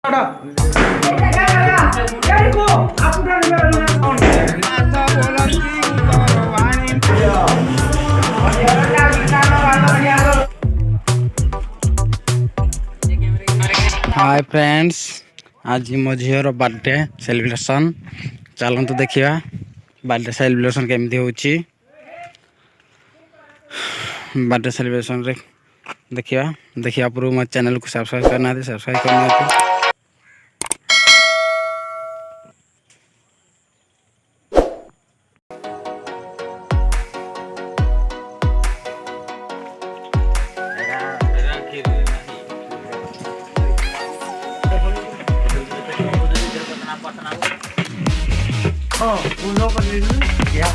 Hi friends, आज मो झीर बर्थडे सेलिब्रेशन चलतु देखा बर्थडे सेलिब्रेशन केमती होची। बर्थडे सेलिब्रेशन रे देखिया पूर्व मो चैनल को सब्सक्राइब करना है, सब्सक्राइब करना। uno con el ya.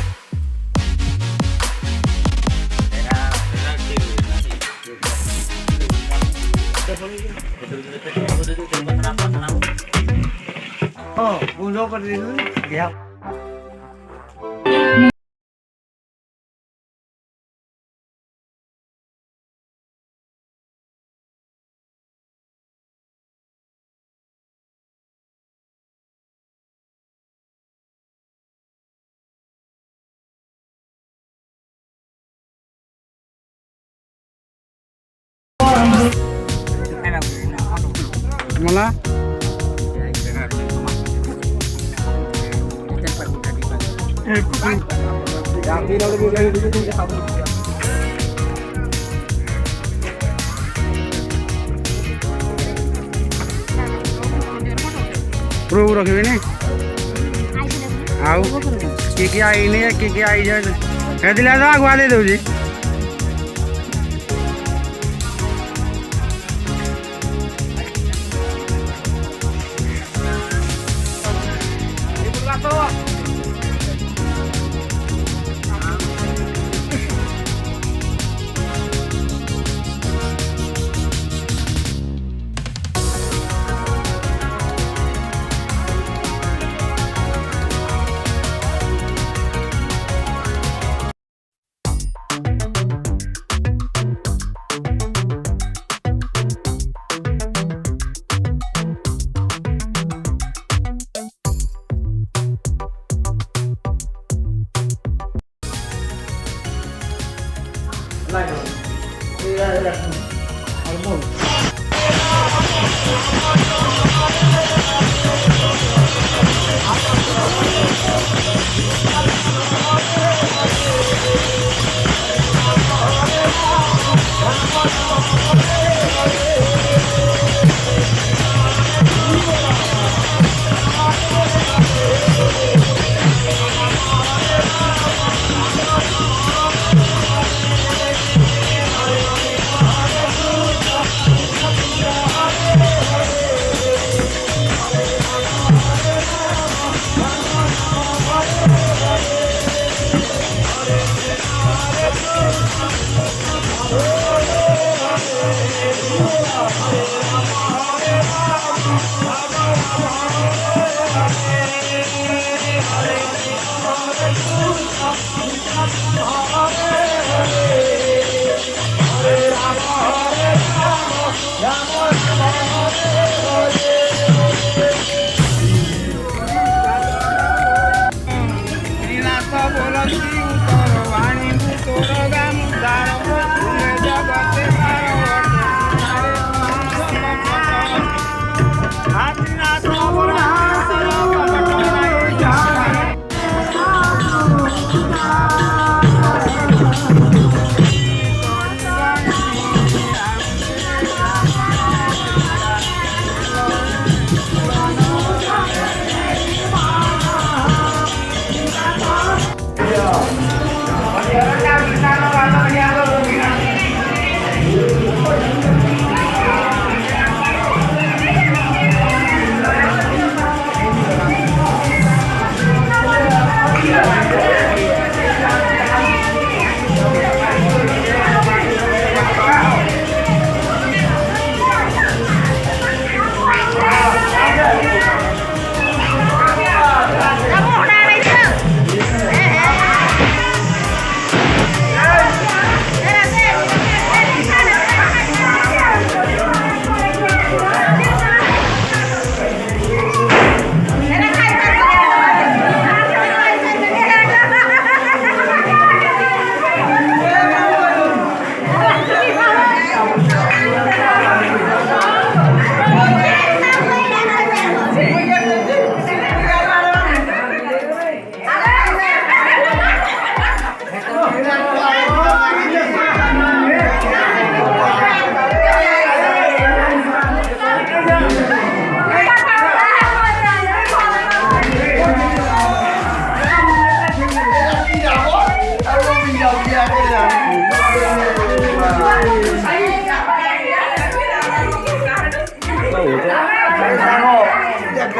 Uno con el ya. मला प्रूव रखिबे ने आउ की आई ने की आई जाय हे दिला जा अगवा दे दउ जी।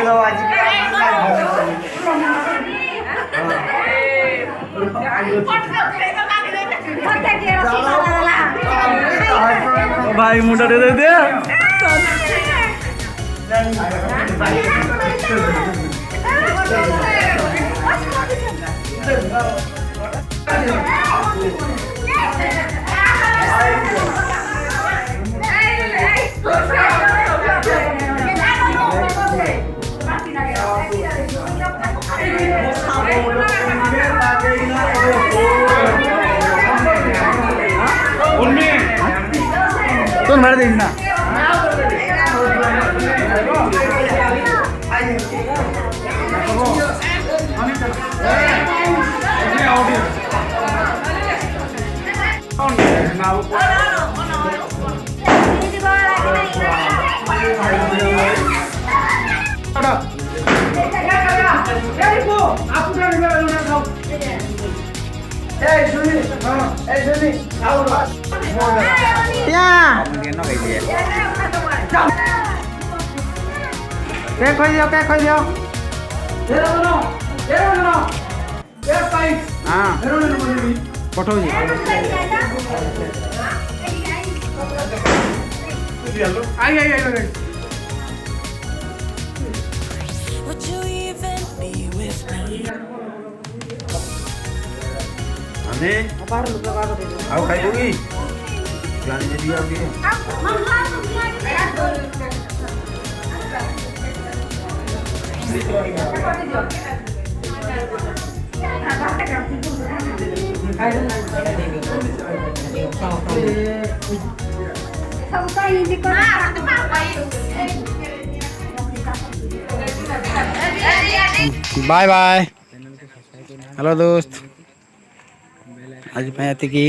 चलो आज की भाई मुंडा दे दे तुम भर देना क्या खोल दियो हाँ पठाऊ Would you even be with me? ଆଉ ଖାଇବୁ କି ଜାଣି ଯଦି ଆଉ ଟିକେ बाय बाय हेलो दोस्त आज मैं एतिकी